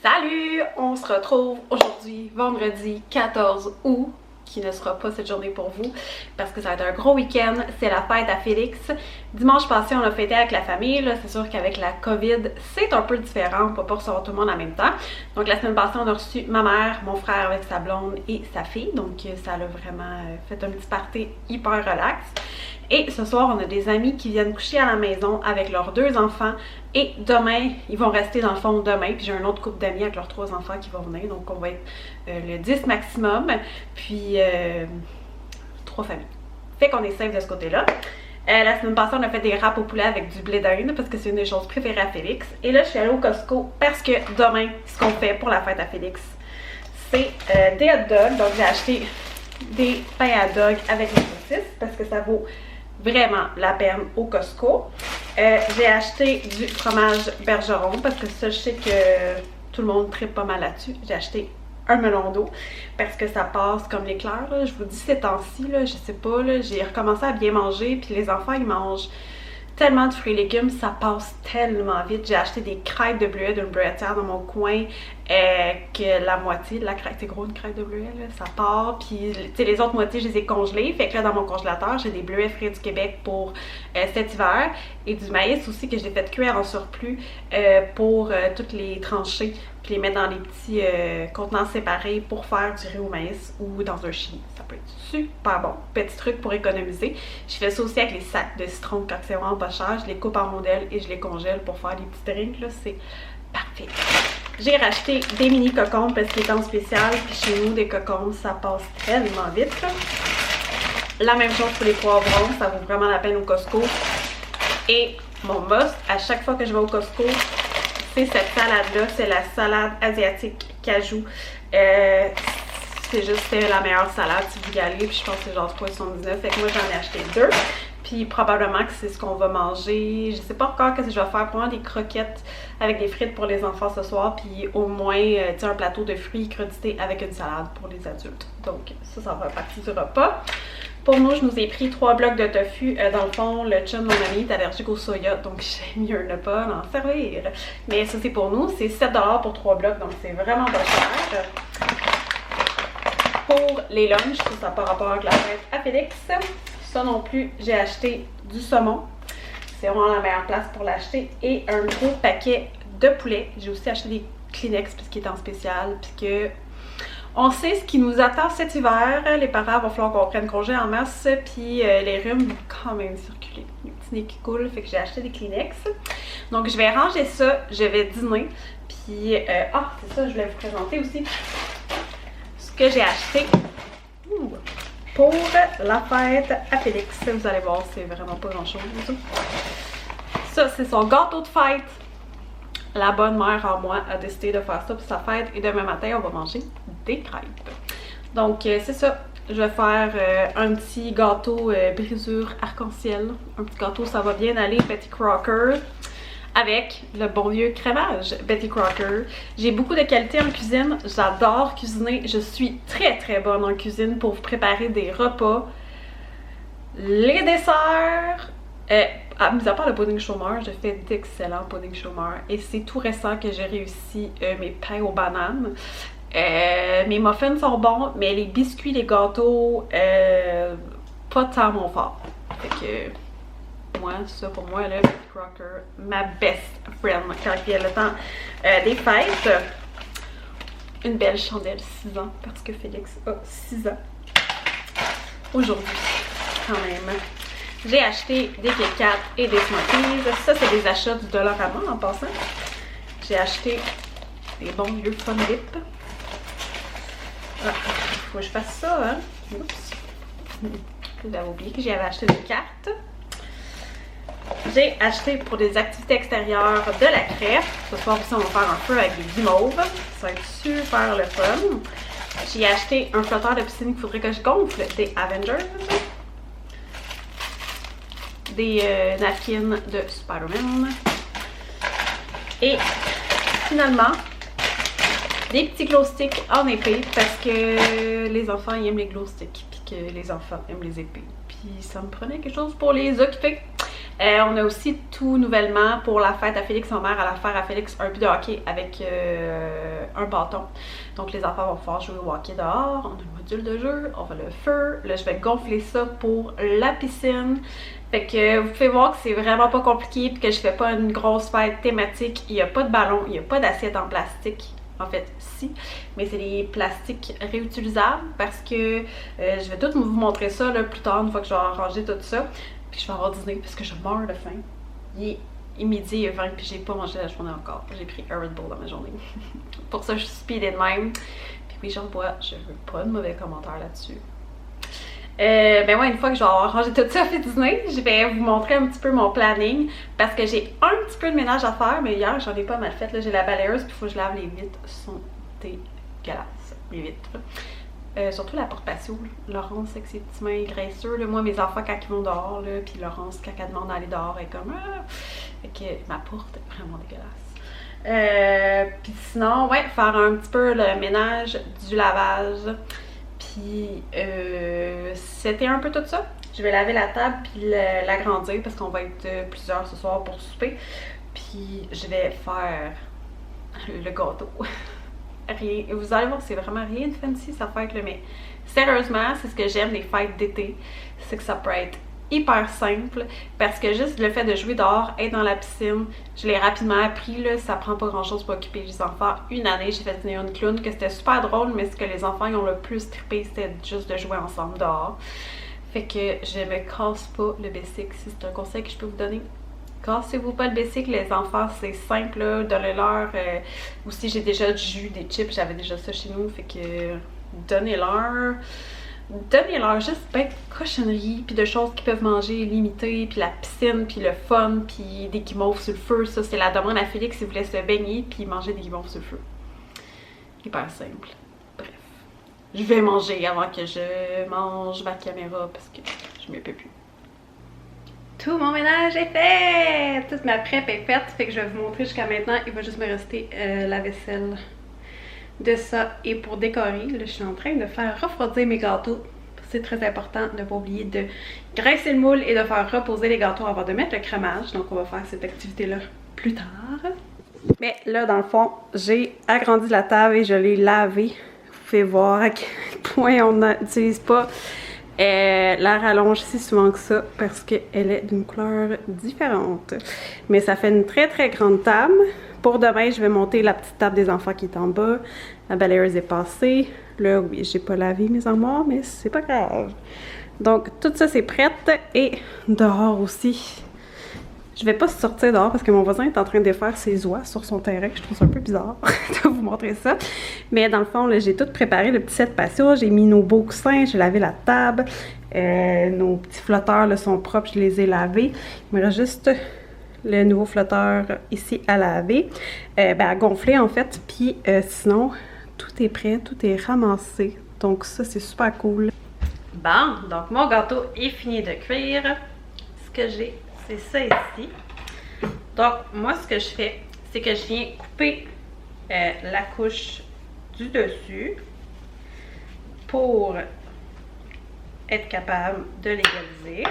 Salut! On se retrouve aujourd'hui, vendredi 14 août, qui ne sera pas cette journée pour vous, parce que ça va être un gros week-end, c'est la fête à Félix. Dimanche passé, on a fêté avec la famille, là, c'est sûr qu'avec la COVID, c'est un peu différent, on peut pas recevoir tout le monde en même temps. Donc la semaine passée, on a reçu ma mère, mon frère avec sa blonde et sa fille, donc ça a vraiment fait un petit party hyper relax. Et ce soir, on a des amis qui viennent coucher à la maison avec leurs 2 enfants. Et demain, ils vont rester dans le fond demain. Puis j'ai un autre couple d'amis avec leurs 3 enfants qui vont venir. Donc on va être le 10 maximum. Puis 3 familles. Fait qu'on est safe de ce côté-là. La semaine passée, on a fait des râpes au poulet avec du blé d'Inde parce que c'est une des choses préférées à Félix. Et là, je suis allée au Costco parce que demain, ce qu'on fait pour la fête à Félix, c'est des hot dogs. Donc j'ai acheté des pains à dog avec des saucisses parce que ça vaut vraiment la peine au Costco. J'ai acheté du fromage Bergeron parce que ça, je sais que tout le monde tripe pas mal là-dessus. J'ai acheté un melon d'eau parce que ça passe comme l'éclair. Je vous dis ces temps-ci, je sais pas, j'ai recommencé à bien manger, puis les enfants, ils mangent tellement de fruits et légumes, ça passe tellement vite. J'ai acheté des crêpes de bleuet d'une bleuetière dans mon coin, que la moitié de la crêpe, c'est gros une crêpe de bleuet, là, ça part. Puis les autres moitiés, je les ai congelées. Fait que là, dans mon congélateur, j'ai des bleuets frais du Québec pour cet hiver. Et du maïs aussi que j'ai fait cuire en surplus pour toutes les trancher. Puis les mettre dans des petits contenants séparés pour faire du riz au maïs ou dans un chili. Ça peut être super bon. Petit truc pour économiser. Je fais ça aussi avec les sacs de citron quand c'est vraiment pas cher. Je les coupe en rondelles et je les congèle pour faire des petits drinks. Là, c'est parfait. J'ai racheté des mini cocombes parce qu'ils étaient en spécial. Puis chez nous, des cocombes, ça passe tellement vite. Là. La même chose pour les poivrons. Ça vaut vraiment la peine au Costco. Et mon must, à chaque fois que je vais au Costco, c'est cette salade-là, c'est la salade asiatique cajou. C'est juste la meilleure salade si vous y allez, puis je pense que c'est genre 3,79. Fait que moi j'en ai acheté 2. Puis probablement que c'est ce qu'on va manger. Je sais pas encore qu'est-ce que je vais faire. Probablement des croquettes avec des frites pour les enfants ce soir. Puis au moins un plateau de fruits crudités avec une salade pour les adultes. Donc ça va faire partie du repas. Pour nous, je nous ai pris 3 blocs de tofu. Dans le fond, le chum de mon ami est allergique au soya, donc j'ai mieux ne pas en servir. Mais ça, c'est pour nous. C'est 7 $ pour 3 blocs, donc c'est vraiment pas cher. Pour les lunchs, ça n'a pas rapport avec la fête à Félix. Ça non plus, j'ai acheté du saumon. C'est vraiment la meilleure place pour l'acheter. Et un gros paquet de poulet. J'ai aussi acheté des Kleenex puisqu'il est en spécial, puisque on sait ce qui nous attend cet hiver. Les parents, va falloir qu'on prenne congé en masse, puis les rhumes vont quand même circuler. Les petits nez qui coulent, fait que j'ai acheté des Kleenex. Donc je vais ranger ça, je vais dîner. Puis, c'est ça, je voulais vous présenter aussi ce que j'ai acheté pour la fête à Félix. Vous allez voir, c'est vraiment pas grand chose. Ça, c'est son gâteau de fête. La bonne mère en moi a décidé de faire ça pour sa fête et demain matin, on va manger des crêpes. Donc, c'est ça. Je vais faire un petit gâteau brisure arc-en-ciel. Un petit gâteau, ça va bien aller, Betty Crocker, avec le bon vieux crémage Betty Crocker. J'ai beaucoup de qualité en cuisine. J'adore cuisiner. Je suis très, très bonne en cuisine pour vous préparer des repas. Les desserts. Mis à part le pudding chômeur, je fais d'excellents pudding chômeur et c'est tout récent que j'ai réussi mes pains aux bananes. Mes muffins sont bons, mais les biscuits, les gâteaux, pas tant mon fort. Fait que moi, ça pour moi, là, Betty Crocker, ma best friend quand il y a le temps des fêtes. Une belle chandelle 6 ans parce que Félix a 6 ans aujourd'hui quand même. J'ai acheté des Kit Kat et des Smarties. Ça, c'est des achats du Dollarama en passant. J'ai acheté des bons vieux Fun Dip. Faut que je fasse ça, hein. Oups. J'avais oublié que j'avais acheté des cartes. J'ai acheté pour des activités extérieures de la crêpe. Ce soir aussi, on va faire un feu avec des guimauves. Ça va être super le fun. J'ai acheté un flotteur de piscine qu'il faudrait que je gonfle, des Avengers. Des napkins de Spider-Man. Et finalement, des petits glow sticks en épée parce que les enfants ils aiment les glow sticks puis que les enfants aiment les épées. Puis ça me prenait quelque chose pour les occuper. On a aussi tout nouvellement pour la fête à Félix, ma mère, elle a faire à Félix un but de hockey avec un bâton. Donc les enfants vont pouvoir jouer au hockey dehors, on a le module de jeu, on va le feu, là je vais gonfler ça pour la piscine. Fait que vous pouvez voir que c'est vraiment pas compliqué puis que je fais pas une grosse fête thématique. Il n'y a pas de ballon, il n'y a pas d'assiette en plastique. En fait, si, mais c'est des plastiques réutilisables parce que je vais tout vous montrer ça là, plus tard, une fois que je vais arranger tout ça. Puis je vais avoir dîner parce que je meurs de faim. Il est midi et 20 puis j'ai pas mangé la journée encore. J'ai pris un Red Bull dans ma journée. Pour ça, je suis speedée de même. Puis oui, j'en bois, je veux pas de mauvais commentaires là-dessus. Ben ouais, une fois que je vais avoir rangé tout ça fait dîner, je vais vous montrer un petit peu mon planning parce que j'ai un petit peu de ménage à faire, mais hier j'en ai pas mal fait. Là, j'ai la balayeuse puis il faut que je lave les vitres, sont dégueulasses, les vitres. Surtout la porte patio, Laurence avec ses petits mains graisseux. Là. Moi, mes enfants, quand ils vont dehors, là, puis Laurence, quand elle demande d'aller dehors, elle est comme Fait que ma porte est vraiment dégueulasse. Puis sinon, ouais, faire un petit peu le ménage, du lavage. Puis c'était un peu tout ça. Je vais laver la table puis l'agrandir parce qu'on va être plusieurs ce soir pour souper. Puis je vais faire le gâteau. Rien. Vous allez voir, c'est vraiment rien de fancy ça fait là, mais sérieusement, c'est ce que j'aime des fêtes d'été. C'est que ça peut être hyper simple parce que juste le fait de jouer dehors, être dans la piscine, je l'ai rapidement appris là, ça prend pas grand chose pour occuper les enfants. Une année j'ai fait venir une clown que c'était super drôle, mais ce que les enfants ils ont le plus trippé c'était juste de jouer ensemble dehors. Fait que je me casse pas le bicycle, si c'est un conseil que je peux vous donner. Cassez-vous pas le bicycle, les enfants, c'est simple là, donnez-leur aussi j'ai déjà du jus, des chips, j'avais déjà ça chez nous, fait que donnez-leur juste plein de cochonneries puis de choses qu'ils peuvent manger limitées, puis la piscine, puis le fun, puis des guimauves sur le feu. Ça, c'est la demande à Félix s'il voulait se baigner puis manger des guimauves sur le feu. Hyper simple. Bref. Je vais manger avant que je mange ma caméra parce que je me peux plus. Tout mon ménage est fait! Toute ma prep est faite, fait que je vais vous montrer jusqu'à maintenant. Il va juste me rester la vaisselle de ça. Et pour décorer, là, je suis en train de faire refroidir mes gâteaux. C'est très important de ne pas oublier de graisser le moule et de faire reposer les gâteaux avant de mettre le crémage. Donc on va faire cette activité-là plus tard. Mais là, dans le fond, j'ai agrandi la table et je l'ai lavée. Vous pouvez voir à quel point on n'utilise pas la rallonge si souvent que ça parce qu'elle est d'une couleur différente. Mais ça fait une très très grande table. Pour demain, je vais monter la petite table des enfants qui est en bas. La balayeuse est passée. Là, oui, j'ai pas lavé mes armoires, mais c'est pas grave. Donc, tout ça, c'est prête. Et dehors aussi. Je vais pas sortir dehors parce que mon voisin est en train de faire ses oies sur son terrain. Je trouve ça un peu bizarre de vous montrer ça. Mais dans le fond, j'ai tout préparé, le petit set patio. J'ai mis nos beaux coussins, j'ai lavé la table. Nos petits flotteurs là, sont propres, je les ai lavés. Il me reste juste le nouveau flotteur ici à laver, à gonfler en fait, puis sinon tout est prêt, tout est ramassé, donc ça c'est super cool. Bon, donc mon gâteau est fini de cuire, ce que j'ai c'est ça ici. Donc moi ce que je fais, c'est que je viens couper la couche du dessus pour être capable de l'égaliser.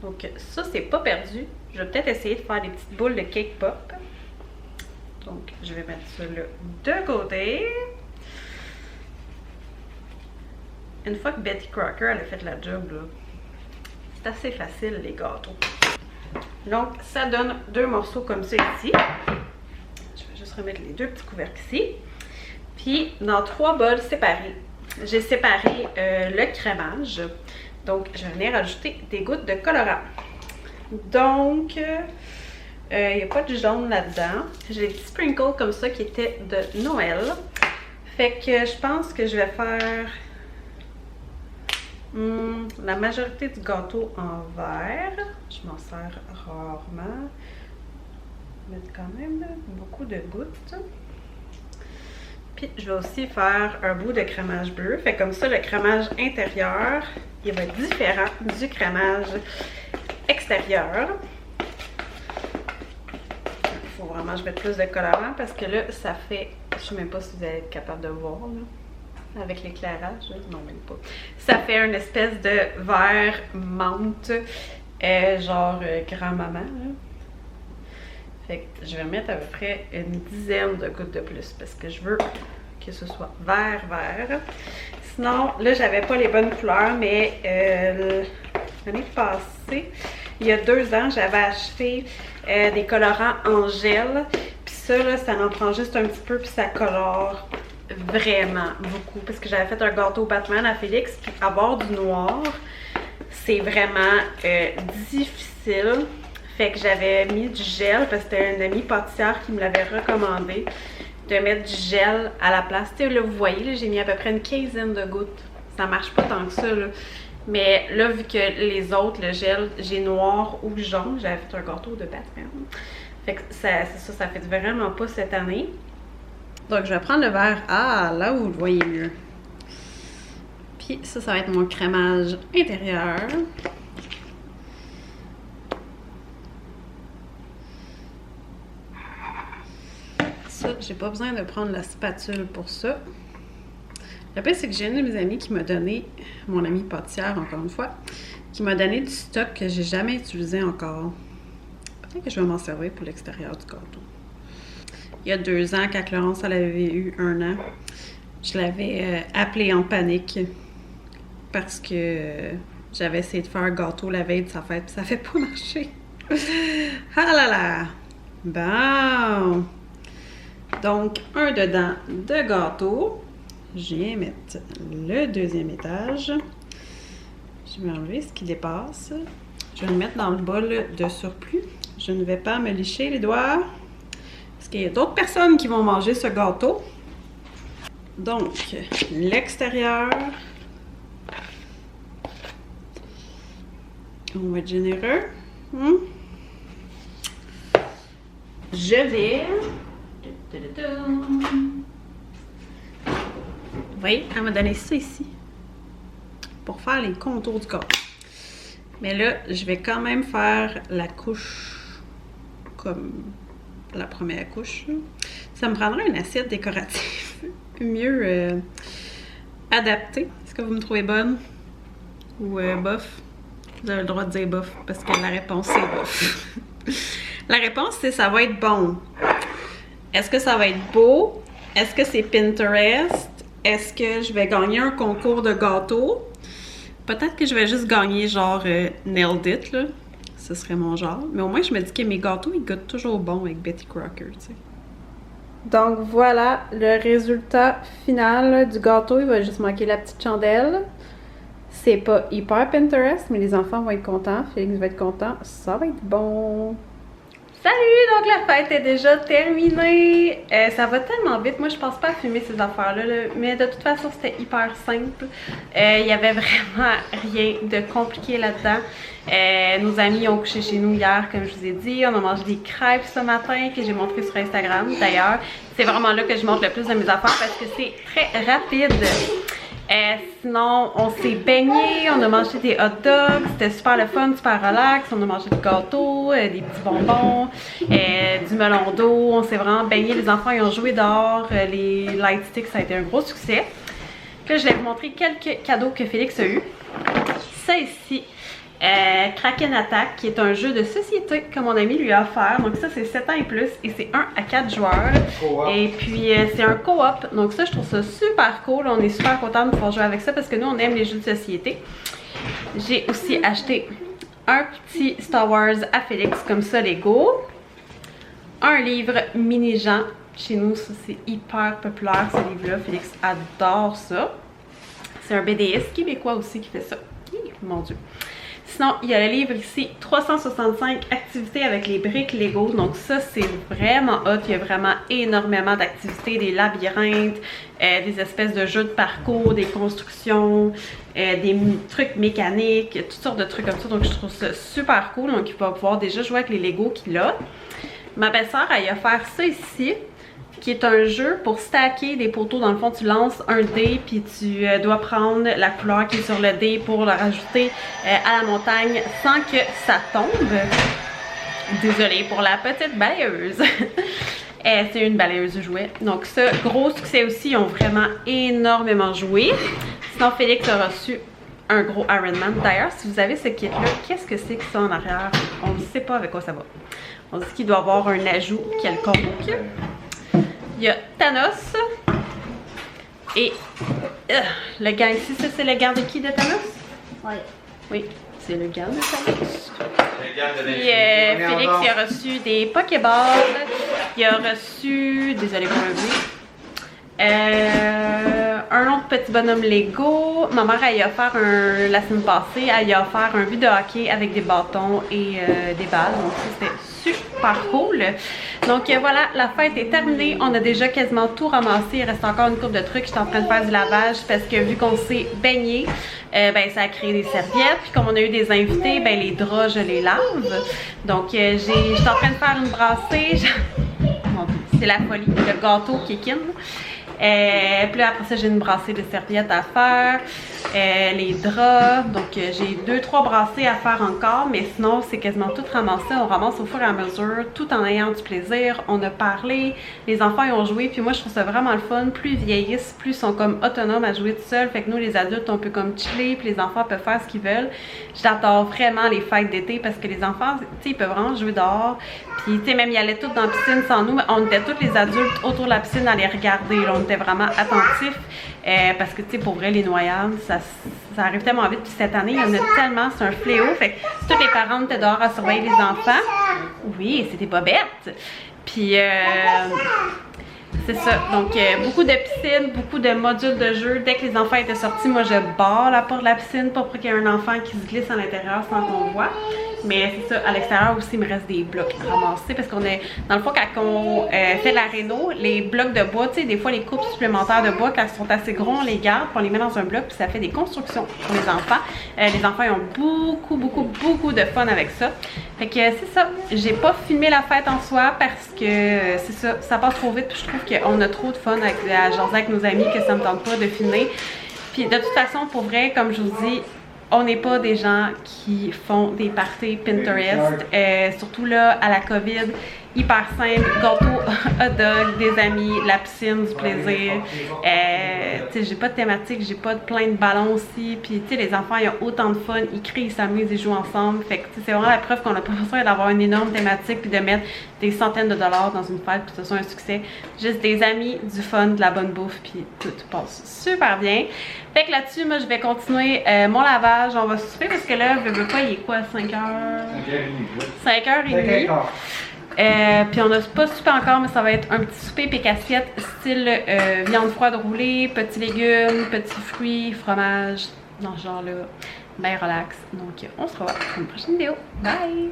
Donc ça c'est pas perdu. Je vais peut-être essayer de faire des petites boules de cake pop. Donc je vais mettre ça là de côté. Une fois que Betty Crocker elle a fait la job là, c'est assez facile les gâteaux. Donc ça donne deux morceaux comme ça ici. Je vais juste remettre les deux petits couvercles ici. Puis dans 3 bols séparés, j'ai séparé le crémage. Donc je vais venir ajouter des gouttes de colorant. Donc, il n'y a pas de jaune là-dedans. J'ai des petits sprinkles comme ça qui étaient de Noël. Fait que je pense que je vais faire la majorité du gâteau en vert. Je m'en sers rarement. Je vais mettre quand même beaucoup de gouttes. Puis je vais aussi faire un bout de crémage bleu. Fait comme ça, le crémage intérieur, il va être différent du crémage extérieur. Il faut vraiment que je mette plus de colorant parce que là, ça fait... Je sais même pas si vous allez être capable de voir là, avec l'éclairage. Non, même pas. Ça fait une espèce de vert menthe genre grand-maman. Fait que je vais mettre à peu près une dizaine de gouttes de plus parce que je veux que ce soit vert. Sinon, là, j'avais pas les bonnes couleurs, mais l'année passée, il y a 2 ans, j'avais acheté des colorants en gel. Puis ça, là, ça en prend juste un petit peu, puis ça colore vraiment beaucoup. Parce que j'avais fait un gâteau Batman à Félix, puis avoir du noir, c'est vraiment difficile. Fait que j'avais mis du gel, parce que c'était une amie pâtissière qui me l'avait recommandé, de mettre du gel à la place. Tu sais, là, vous voyez, j'ai mis à peu près une quinzaine de gouttes. Ça marche pas tant que ça, là. Mais là, vu que les autres, le gel, j'ai noir ou jaune, j'avais fait un gâteau de Batman. Fait que ça fait vraiment pas cette année. Donc, je vais prendre le vert, là où vous le voyez mieux. Puis ça va être mon crémage intérieur. Ça, j'ai pas besoin de prendre la spatule pour ça. Le pire, c'est que j'ai une de mes amies qui m'a donné, mon amie pâtissière encore une fois, qui m'a donné du stock que j'ai jamais utilisé encore. Peut-être que je vais m'en servir pour l'extérieur du gâteau. Il y a 2 ans, quand Laurence elle avait eu 1 an, je l'avais appelée en panique parce que j'avais essayé de faire un gâteau la veille de sa fête, puis ça fait pas marcher. Ah là là! Bon! Donc, un dedans de gâteau. Je viens mettre le 2e étage. Je vais enlever ce qui dépasse. Je vais le mettre dans le bol de surplus. Je ne vais pas me licher les doigts parce qu'il y a d'autres personnes qui vont manger ce gâteau. Donc, l'extérieur. On va être généreux. Je vais... Vous voyez, elle m'a donné ça ici pour faire les contours du gâteau. Mais là, je vais quand même faire la couche comme la première couche. Ça me prendrait une assiette décorative mieux adaptée. Est-ce que vous me trouvez bonne ou bof? Vous avez le droit de dire bof parce que la réponse c'est bof. La réponse c'est ça va être bon. Est-ce que ça va être beau? Est-ce que c'est Pinterest? Est-ce que je vais gagner un concours de gâteau? Peut-être que je vais juste gagner genre Nailed It, là. Ce serait mon genre. Mais au moins, je me dis que mes gâteaux, ils goûtent toujours bon avec Betty Crocker, tu sais. Donc voilà le résultat final du gâteau. Il va juste manquer la petite chandelle. C'est pas hyper Pinterest, mais les enfants vont être contents. Félix va être content. Ça va être bon. Salut! Donc la fête est déjà terminée. Ça va tellement vite. Moi, je pense pas à filmer ces affaires-là, mais de toute façon, c'était hyper simple. Il y avait vraiment rien de compliqué là-dedans. Nos amis ont couché chez nous hier, comme je vous ai dit. On a mangé des crêpes ce matin que j'ai montré sur Instagram. D'ailleurs, c'est vraiment là que je montre le plus de mes affaires parce que c'est très rapide. Sinon, on s'est baigné, on a mangé des hot dogs, c'était super le fun, super relax. On a mangé des gâteaux, des petits bonbons, du melon d'eau. On s'est vraiment baigné, les enfants ils ont joué dehors, les light sticks ça a été un gros succès. Puis là, je vais vous montrer quelques cadeaux que Félix a eu. Ça ici, Kraken Attack, qui est un jeu de société que mon ami lui a offert. Donc ça c'est 7 ans et plus et c'est 1 à 4 joueurs. Et puis c'est un co-op. Donc ça je trouve ça super cool. On est super contents de pouvoir jouer avec ça parce que nous on aime les jeux de société. J'ai aussi acheté un petit Star Wars à Félix comme ça Lego. Un livre mini-Jean. Chez nous ça c'est hyper populaire ce livre-là. Félix adore ça. C'est un BDiste québécois aussi qui fait ça. Mon Dieu. Sinon, il y a le livre ici, 365 activités avec les briques Lego. Donc ça, c'est vraiment hot. Il y a vraiment énormément d'activités, des labyrinthes, des espèces de jeux de parcours, des constructions, des trucs mécaniques, toutes sortes de trucs comme ça. Donc je trouve ça super cool. Donc il va pouvoir déjà jouer avec les Lego qu'il a. Ma belle-sœur, elle a offert ça ici, qui est un jeu pour stacker des poteaux. Dans le fond, tu lances un dé puis tu dois prendre la couleur qui est sur le dé pour le rajouter à la montagne sans que ça tombe. Désolée pour la petite balayeuse. C'est une balayeuse de jouets. Donc ça, gros succès aussi. Ils ont vraiment énormément joué. Sinon, Félix a reçu un gros Ironman. D'ailleurs, si vous avez ce kit-là, qu'est-ce que c'est que ça en arrière? On ne sait pas avec quoi ça va. On dit qu'il doit avoir un ajout quelconque. Il y a Thanos. Et le gant ici, ça c'est le gant de qui de Thanos? Oui. Oui, c'est le gant de Thanos. Puis Félix, il a reçu des Pokéballs. Il a reçu, désolé pour le bruit, un autre petit bonhomme Lego. Ma mère, elle a offert la semaine passée, elle a offert un but de hockey avec des bâtons et des balles. Donc ça, c'était super cool. Donc voilà, la fête est terminée. On a déjà quasiment tout ramassé. Il reste encore une couple de trucs. J'étais en train de faire du lavage parce que vu qu'on s'est baigné, ben ça a créé des serviettes. Puis comme on a eu des invités, ben les draps, je les lave. Donc j'étais en train de faire une brassée. C'est la folie, le gâteau Kikin. Puis là, après ça, j'ai une brassée de serviettes à faire, les draps. Donc j'ai 2-3 brassées à faire encore, mais sinon c'est quasiment tout ramassé. On ramasse au fur et à mesure, tout en ayant du plaisir. On a parlé, les enfants ils ont joué, puis moi je trouve ça vraiment le fun. Plus ils vieillissent, plus ils sont comme autonomes à jouer tout seuls. Fait que nous les adultes on peut comme chiller, puis les enfants peuvent faire ce qu'ils veulent. J'adore vraiment les fêtes d'été parce que les enfants, tu sais, ils peuvent vraiment jouer dehors. Puis tu sais, même ils allaient tous dans la piscine sans nous, mais on était tous les adultes autour de la piscine à les regarder. Là, on était vraiment attentifs parce que tu sais, pour vrai, les noyades, ça arrive tellement vite. Puis cette année, il y en a tellement, c'est un fléau. Fait que tous les parents étaient dehors à surveiller les enfants. Oui, c'était pas bête. Puis c'est ça. Donc beaucoup de piscines, beaucoup de modules de jeu. Dès que les enfants étaient sortis, moi je barre la porte de la piscine pour qu'il y ait un enfant qui se glisse à l'intérieur sans qu'on voit. Mais c'est ça, à l'extérieur aussi, il me reste des blocs à ramasser parce qu'on est, dans le fond, quand on fait la réno, les blocs de bois, tu sais, des fois les coupes supplémentaires de bois, quand ils sont assez gros, on les garde, puis on les met dans un bloc, puis ça fait des constructions pour les enfants. Les enfants, ils ont beaucoup de fun avec ça. Fait que c'est ça, j'ai pas filmé la fête en soi parce que c'est ça, ça passe trop vite, puis je trouve qu'on a trop de fun à jaser avec nos amis que ça me tente pas de filmer. Puis de toute façon, pour vrai, comme je vous dis, on n'est pas des gens qui font des parties Pinterest, surtout là, à la COVID, hyper simple, gâteau, hot dog, des amis, la piscine, du plaisir. Tu sais, j'ai pas de thématique, j'ai pas plein de ballons aussi, puis tu sais, les enfants, ils ont autant de fun, ils crient, ils s'amusent, ils jouent ensemble. Fait que c'est vraiment la preuve qu'on n'a pas besoin d'avoir une énorme thématique puis de mettre des centaines de dollars dans une fête puis que ce soit un succès. Juste des amis, du fun, de la bonne bouffe, puis tout passe super bien. Fait que là-dessus, moi, je vais continuer mon lavage. On va souper parce que là, je veux pas, il est quoi, 5h? 5h30. Puis on n'a pas soupé encore, mais ça va être un petit souper pécassiette style viande froide roulée, petits légumes, petits fruits, fromage, dans ce genre là, ben relax. Donc on se revoit pour une prochaine vidéo. Bye!